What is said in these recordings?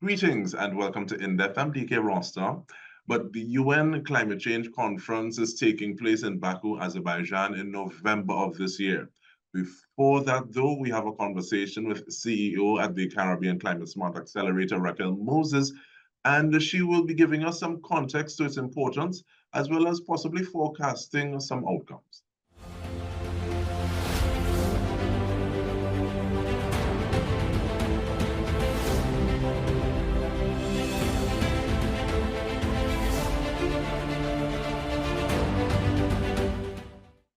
Greetings and welcome to In-Depth. I'm Dike Rostant. But the UN Climate Change Conference is taking place in Baku, Azerbaijan in November of this year. Before that, though, we have a conversation with CEO at the Caribbean Climate-Smart Accelerator, Racquel Moses, and she will be giving us some context to its importance, as well as possibly forecasting some outcomes.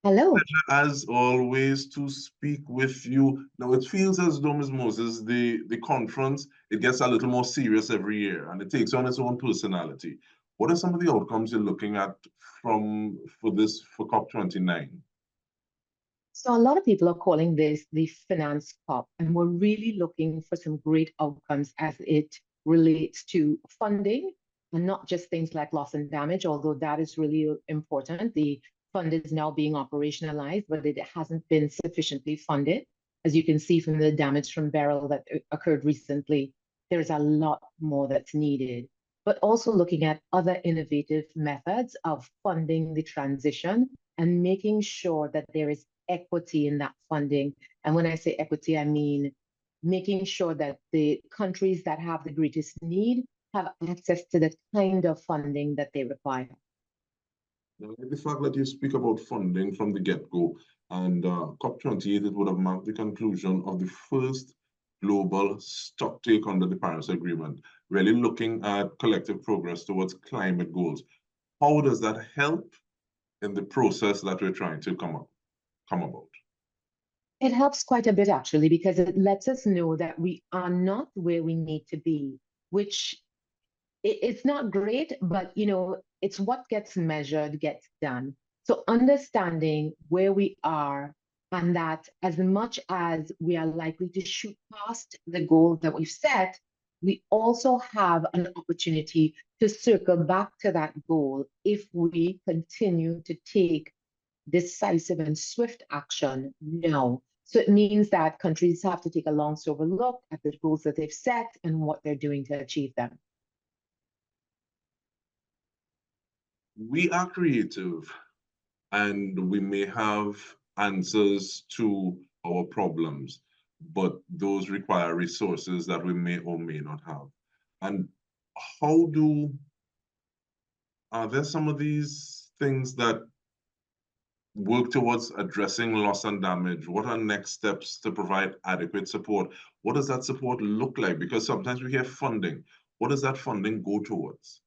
Hello. As always, to speak with you. Now, it feels as though, Ms. Moses, the conference, it gets a little more serious every year, and it takes on its own personality. What are some of the outcomes you're looking at for COP29? So a lot of people are calling this the finance COP, and we're really looking for some great outcomes as it relates to funding, and not just things like loss and damage, although that is really important. The fund is now being operationalized, but it hasn't been sufficiently funded. As you can see from the damage from Beryl that occurred recently, there's a lot more that's needed. But also looking at other innovative methods of funding the transition and making sure that there is equity in that funding. And when I say equity, I mean making sure that the countries that have the greatest need have access to the kind of funding that they require. The fact that you speak about funding from the get-go, and COP28, it would have marked the conclusion of the first global stocktake under the Paris Agreement, really looking at collective progress towards climate goals. How does that help in the process that we're trying to come about? It helps quite a bit, actually, because it lets us know that we are not where we need to be, which it's not great, but it's what gets measured gets done. So understanding where we are, and that as much as we are likely to shoot past the goal that we've set, we also have an opportunity to circle back to that goal if we continue to take decisive and swift action now. So it means that countries have to take a long, sober look at the goals that they've set and what they're doing to achieve them. We are creative, and we may have answers to our problems, but those require resources that we may or may not have. And are there some of these things that work towards addressing loss and damage? What are next steps to provide adequate support? What does that support look like? Because sometimes we hear funding. What does that funding go towards?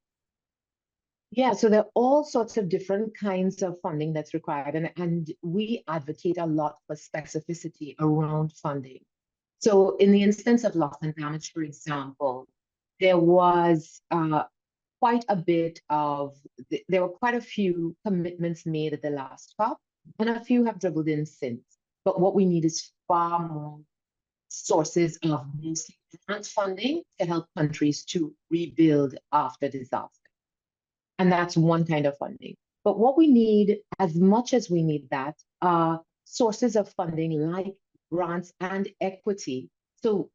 Yeah, so there are all sorts of different kinds of funding that's required, and we advocate a lot for specificity around funding. So in the instance of loss and damage, for example, there was quite a few commitments made at the last COP, and a few have dribbled in since. But what we need is far more sources of mostly grant funding to help countries to rebuild after disaster. And that's one kind of funding. But what we need, as much as we need that, are sources of funding like grants and equity. So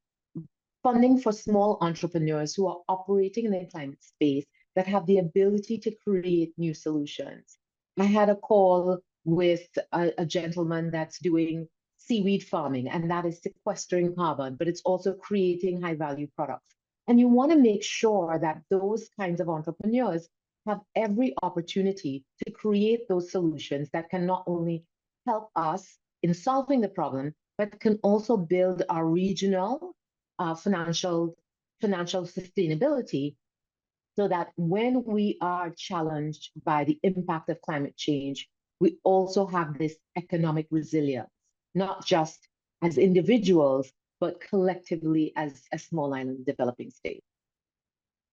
funding for small entrepreneurs who are operating in the climate space that have the ability to create new solutions. I had a call with a gentleman that's doing seaweed farming, and that is sequestering carbon, but it's also creating high-value products. And you want to make sure that those kinds of entrepreneurs have every opportunity to create those solutions that can not only help us in solving the problem, but can also build our regional financial sustainability, so that when we are challenged by the impact of climate change, we also have this economic resilience, not just as individuals, but collectively as a small island developing state.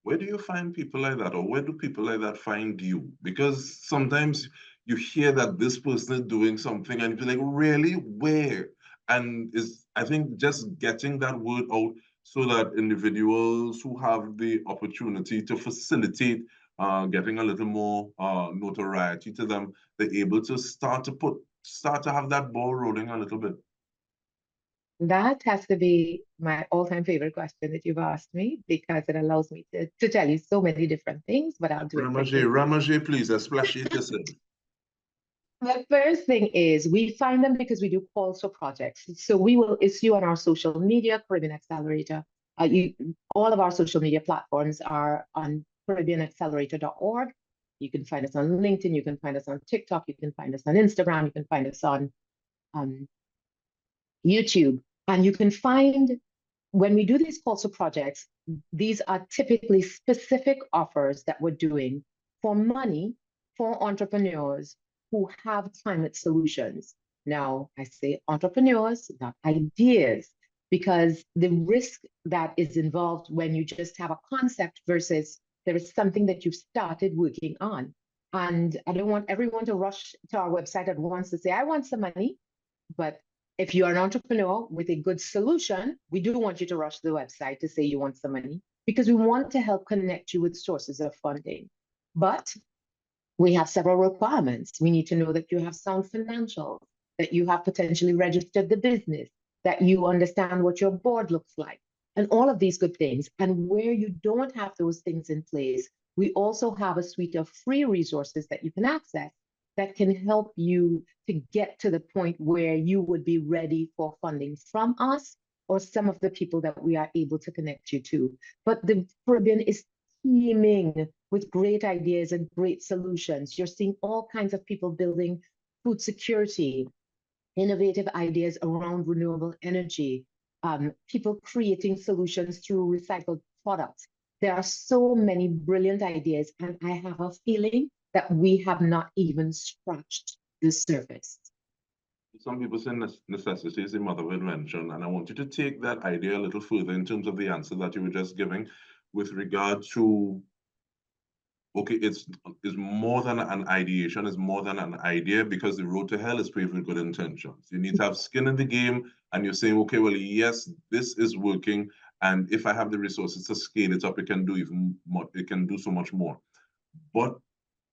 Where do you find people like that, or where do people like that find you? Because sometimes you hear that this person is doing something and you're like, really? Where? And I think just getting that word out so that individuals who have the opportunity to facilitate getting a little more notoriety to them, they're able to start to have that ball rolling a little bit. That has to be my all-time favorite question that you've asked me because it allows me to tell you so many different things, but I'll do it quickly. Ramage, please, splash it yourself. The first thing is we find them because we do calls for projects. So we will issue on our social media, Caribbean Accelerator. All of our social media platforms are on CaribbeanAccelerator.org. You can find us on LinkedIn, you can find us on TikTok, you can find us on Instagram, you can find us on YouTube. And you can find, when we do these calls for projects, these are typically specific offers that we're doing for money for entrepreneurs who have climate solutions. Now, I say entrepreneurs, not ideas, because the risk that is involved when you just have a concept versus there is something that you've started working on. And I don't want everyone to rush to our website at once to say, I want some money. But if you're an entrepreneur with a good solution, we do want you to rush to the website to say you want some money because we want to help connect you with sources of funding. But we have several requirements. We need to know that you have sound financials, that you have potentially registered the business, that you understand what your board looks like, and all of these good things. And where you don't have those things in place, we also have a suite of free resources that you can access that can help you to get to the point where you would be ready for funding from us or some of the people that we are able to connect you to. But the Caribbean is teeming with great ideas and great solutions. You're seeing all kinds of people building food security, innovative ideas around renewable energy, people creating solutions through recycled products. There are so many brilliant ideas, and I have a feeling that we have not even scratched the surface. Some people say necessity is the mother of invention, and I want you to take that idea a little further in terms of the answer that you were just giving with regard to, okay, it's more than an ideation, it's more than an idea, because the road to hell is paved with good intentions. You need to have skin in the game, and you're saying, okay, well, yes, this is working, and if I have the resources to scale it up, it can do even more, it can do so much more. But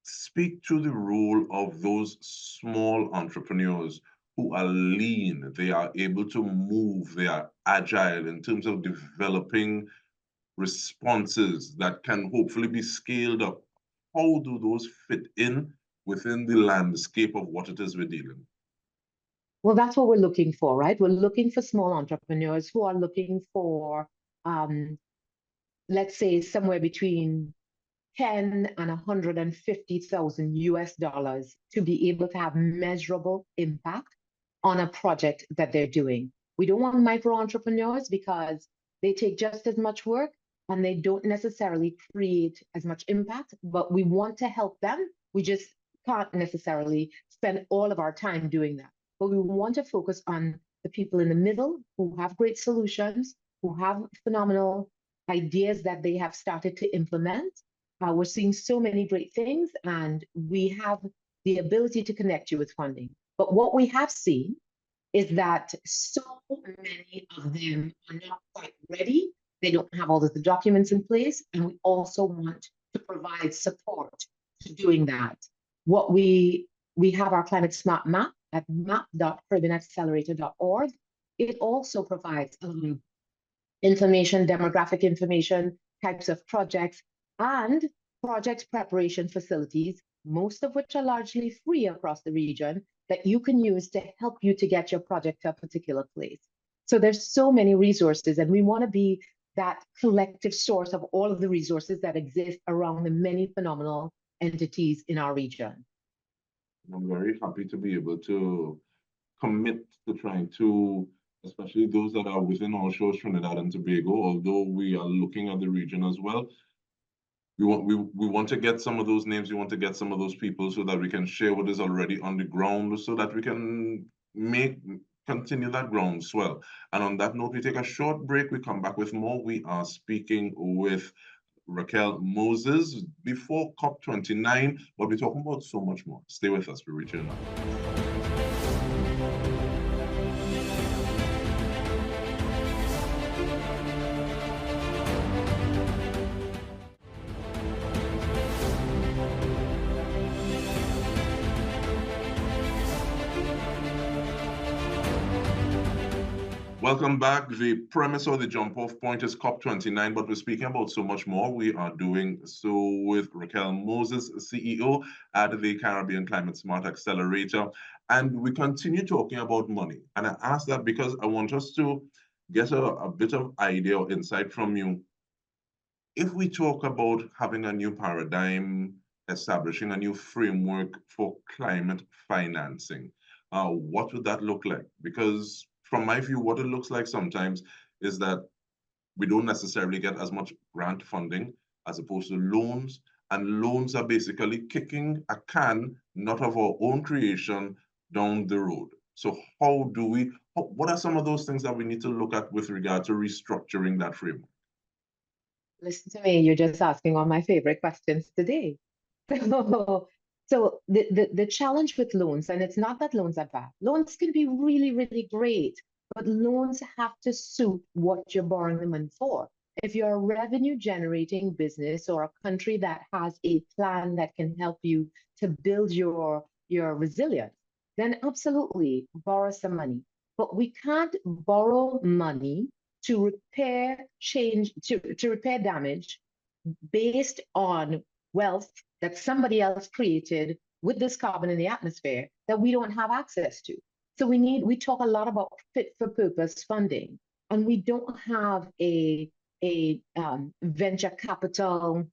speak to the role of those small entrepreneurs who are lean, they are able to move, they are agile in terms of developing responses that can hopefully be scaled up. How do those fit in within the landscape of what it is we're dealing? Well, that's what we're looking for, right? We're looking for small entrepreneurs who are looking for, let's say, somewhere between 10 and 150,000 US dollars to be able to have measurable impact on a project that they're doing. We don't want micro entrepreneurs because they take just as much work and they don't necessarily create as much impact, but we want to help them. We just can't necessarily spend all of our time doing that. But we want to focus on the people in the middle who have great solutions, who have phenomenal ideas that they have started to implement. We're seeing so many great things, and we have the ability to connect you with funding. But what we have seen is that so many of them are not quite ready. They don't have all of the documents in place, and we also want to provide support to doing that. What we have our Climate Smart map at map.caribbeanaccelerator.org. It also provides information, demographic information, types of projects, and project preparation facilities, most of which are largely free across the region, that you can use to help you to get your project to a particular place. So there's so many resources, and we want to be that collective source of all of the resources that exist around the many phenomenal entities in our region. I'm very happy to be able to commit to trying to, especially those that are within our shores, Trinidad and Tobago, although we are looking at the region as well. We want to get some of those names, we want to get some of those people so that we can share what is already on the ground so that we can continue that groundswell. And on that note, we take a short break, we come back with more. We are speaking with Racquel Moses before COP29, but we're talking about so much more. Stay with us, we return now. Welcome back. The premise or the jump-off point is COP29, but we're speaking about so much more. We are doing so with Racquel Moses, CEO at the Caribbean Climate-Smart Accelerator. And we continue talking about money. And I ask that because I want us to get a bit of idea or insight from you. If we talk about having a new paradigm, establishing a new framework for climate financing, what would that look like? Because from my view, what it looks like sometimes is that we don't necessarily get as much grant funding as opposed to loans. And loans are basically kicking a can, not of our own creation, down the road. So what are some of those things that we need to look at with regard to restructuring that framework? Listen to me, you're just asking all my favorite questions today. So the challenge with loans, and it's not that loans are bad. Loans can be really, really great, but loans have to suit what you're borrowing the money for. If you're a revenue generating business or a country that has a plan that can help you to build your resilience, then absolutely borrow some money. But we can't borrow money to repair to repair damage based on wealth that somebody else created with this carbon in the atmosphere that we don't have access to. So we talk a lot about fit for purpose funding, and we don't have a venture capital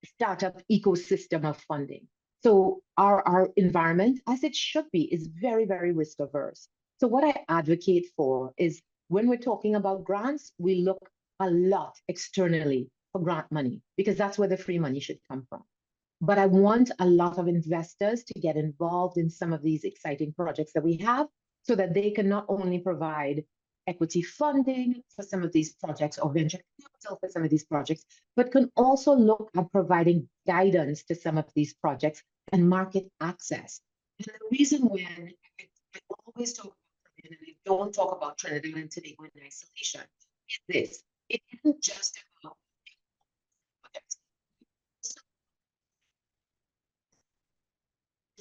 startup ecosystem of funding. So our environment, as it should be, is very, very risk averse. So what I advocate for is when we're talking about grants, we look a lot externally for grant money because that's where the free money should come from. But I want a lot of investors to get involved in some of these exciting projects that we have so that they can not only provide equity funding for some of these projects or venture capital for some of these projects, but can also look at providing guidance to some of these projects and market access. And the reason when I always talk about Caribbean and I don't talk about Trinidad and Tobago in isolation is this. It isn't just about projects.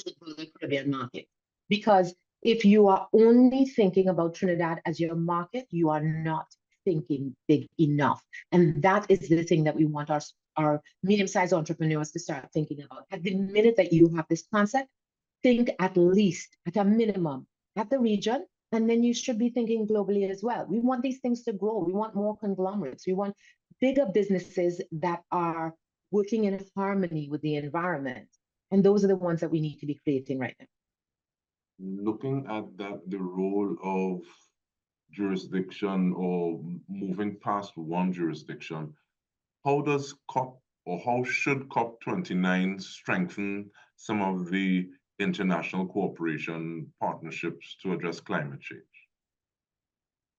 The Caribbean market. Because if you are only thinking about Trinidad as your market, you are not thinking big enough. And that is the thing that we want our medium-sized entrepreneurs to start thinking about. At the minute that you have this concept, think at least, at a minimum, at the region, and then you should be thinking globally as well. We want these things to grow. We want more conglomerates. We want bigger businesses that are working in harmony with the environment. And those are the ones that we need to be creating right now. Looking at that, the role of jurisdiction or moving past one jurisdiction, how does COP or how should COP29 strengthen some of the international cooperation partnerships to address climate change?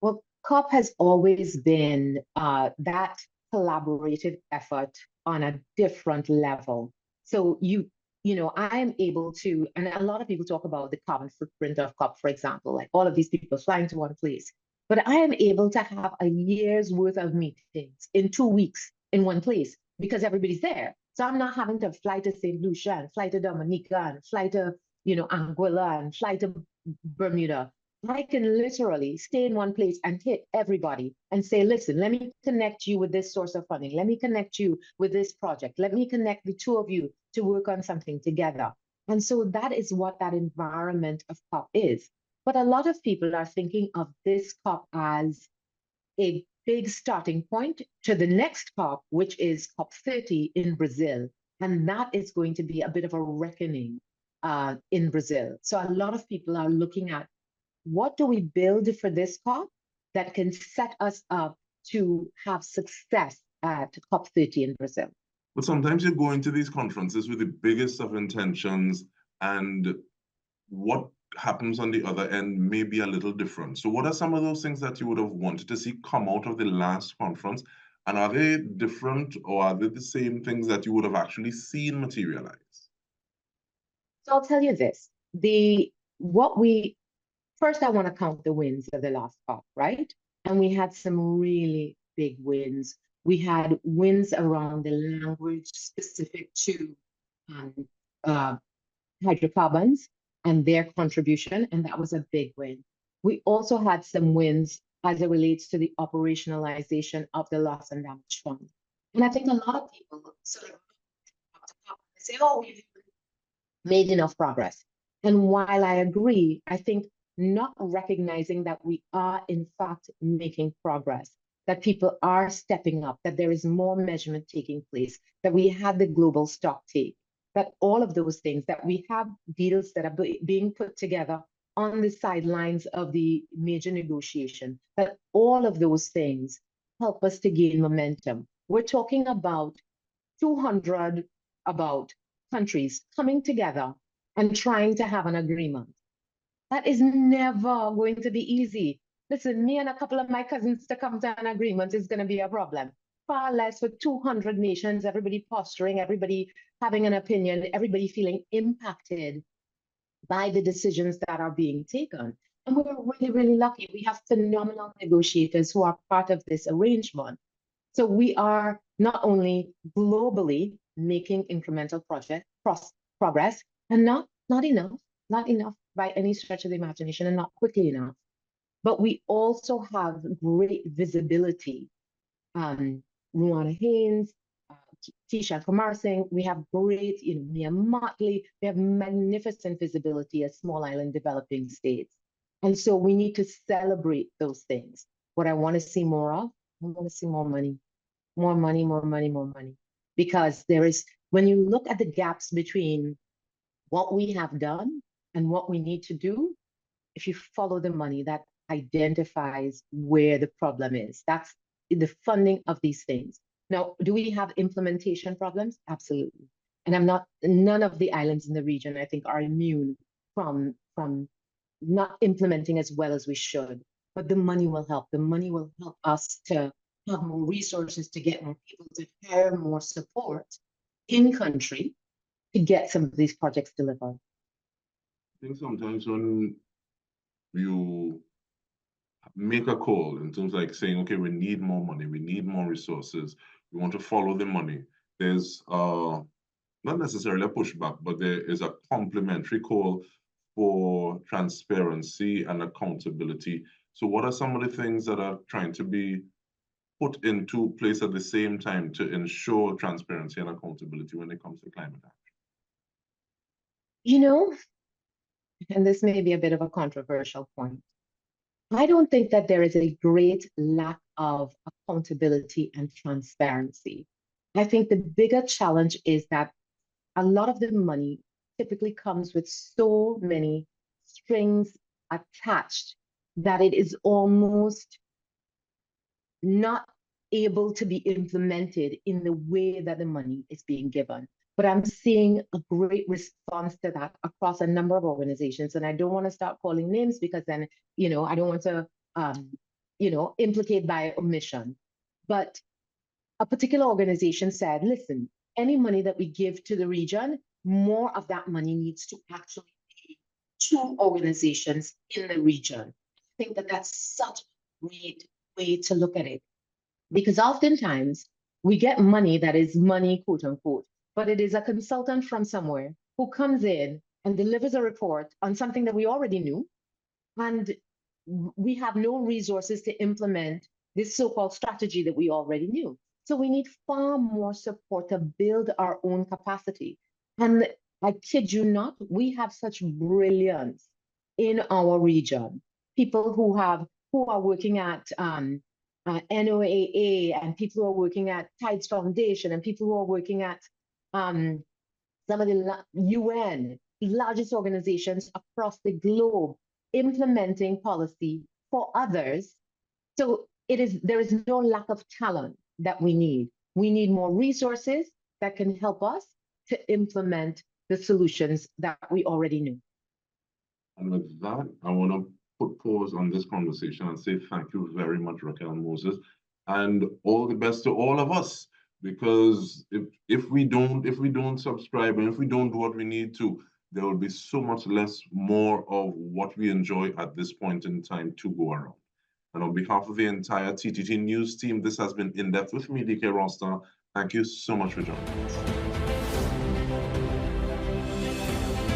Well, COP has always been that collaborative effort on a different level. So I am able to, and a lot of people talk about the carbon footprint of COP, for example, like all of these people flying to one place. But I am able to have a year's worth of meetings in 2 weeks in one place because everybody's there. So I'm not having to fly to St. Lucia and fly to Dominica and fly to, Anguilla and fly to Bermuda. I can literally stay in one place and hit everybody and say, listen, let me connect you with this source of funding. Let me connect you with this project. Let me connect the two of you to work on something together. And so that is what that environment of COP is. But a lot of people are thinking of this COP as a big starting point to the next COP, which is COP30 in Brazil. And that is going to be a bit of a reckoning in Brazil. So a lot of people are looking at what do we build for this COP that can set us up to have success at COP30 in Brazil? But sometimes you go into these conferences with the biggest of intentions, and what happens on the other end may be a little different. So what are some of those things that you would have wanted to see come out of the last conference? And are they different, or are they the same things that you would have actually seen materialize? So I'll tell you this. First, I want to count the wins of the last COP, right? And we had some really big wins. We had wins around the language specific to hydrocarbons and their contribution, and that was a big win. We also had some wins as it relates to the operationalization of the loss and damage fund. And I think a lot of people sort of say, oh, we've made enough progress. And while I agree, I think not recognizing that we are in fact making progress, that people are stepping up, that there is more measurement taking place, that we had the global stock take, that all of those things, that we have deals that are being put together on the sidelines of the major negotiation, that all of those things help us to gain momentum. We're talking about 200 countries coming together and trying to have an agreement. That is never going to be easy. Listen, me and a couple of my cousins to come to an agreement is going to be a problem. Far less with 200 nations, everybody posturing, everybody having an opinion, everybody feeling impacted by the decisions that are being taken. And we're really, really lucky. We have phenomenal negotiators who are part of this arrangement. So we are not only globally making incremental progress, and not enough by any stretch of the imagination, and not quickly enough, but we also have great visibility. Ruana Haynes, Tisha Kumar Singh, we have great, Mia Motley, we have magnificent visibility as small island developing states. And so we need to celebrate those things. What I want to see more of, I want to see more money, more money, more money, more money. Because there is, when you look at the gaps between what we have done and what we need to do, if you follow the money, that identifies where the problem is. That's the funding of these things. Now, do we have implementation problems? Absolutely. And none of the islands in the region, I think, are immune from not implementing as well as we should. But the money will help. The money will help us to have more resources, to get more people, to hire more support in country to get some of these projects delivered. I think sometimes when you make a call in terms of like saying, okay, we need more money, we need more resources, we want to follow the money, there's not necessarily a pushback, but there is a complementary call for transparency and accountability. So what are some of the things that are trying to be put into place at the same time to ensure transparency and accountability when it comes to climate action? You know, and this may be a bit of a controversial point, I don't think that there is a great lack of accountability and transparency. I think the bigger challenge is that a lot of the money typically comes with so many strings attached that it is almost not able to be implemented in the way that the money is being given. But I'm seeing a great response to that across a number of organizations. And I don't want to start calling names because then, I don't want to, implicate by omission. But a particular organization said, listen, any money that we give to the region, more of that money needs to actually be to organizations in the region. I think that that's such a great way to look at it. Because oftentimes we get money that is money, quote unquote, but it is a consultant from somewhere who comes in and delivers a report on something that we already knew. And we have no resources to implement this so-called strategy that we already knew. So we need far more support to build our own capacity. And I kid you not, we have such brilliance in our region. People who are working at NOAA, and people who are working at Tides Foundation, and people who are working at some of the UN, largest organizations across the globe, implementing policy for others. So there is no lack of talent that we need. We need more resources that can help us to implement the solutions that we already knew. And with that, I want to put pause on this conversation and say thank you very much, Racquel Moses, and all the best to all of us. Because if we don't subscribe and if we don't do what we need to, there will be so much less more of what we enjoy at this point in time to go around. And on behalf of the entire TTT News team, this has been In Depth with me, Dike Rostant. Thank you so much for joining us.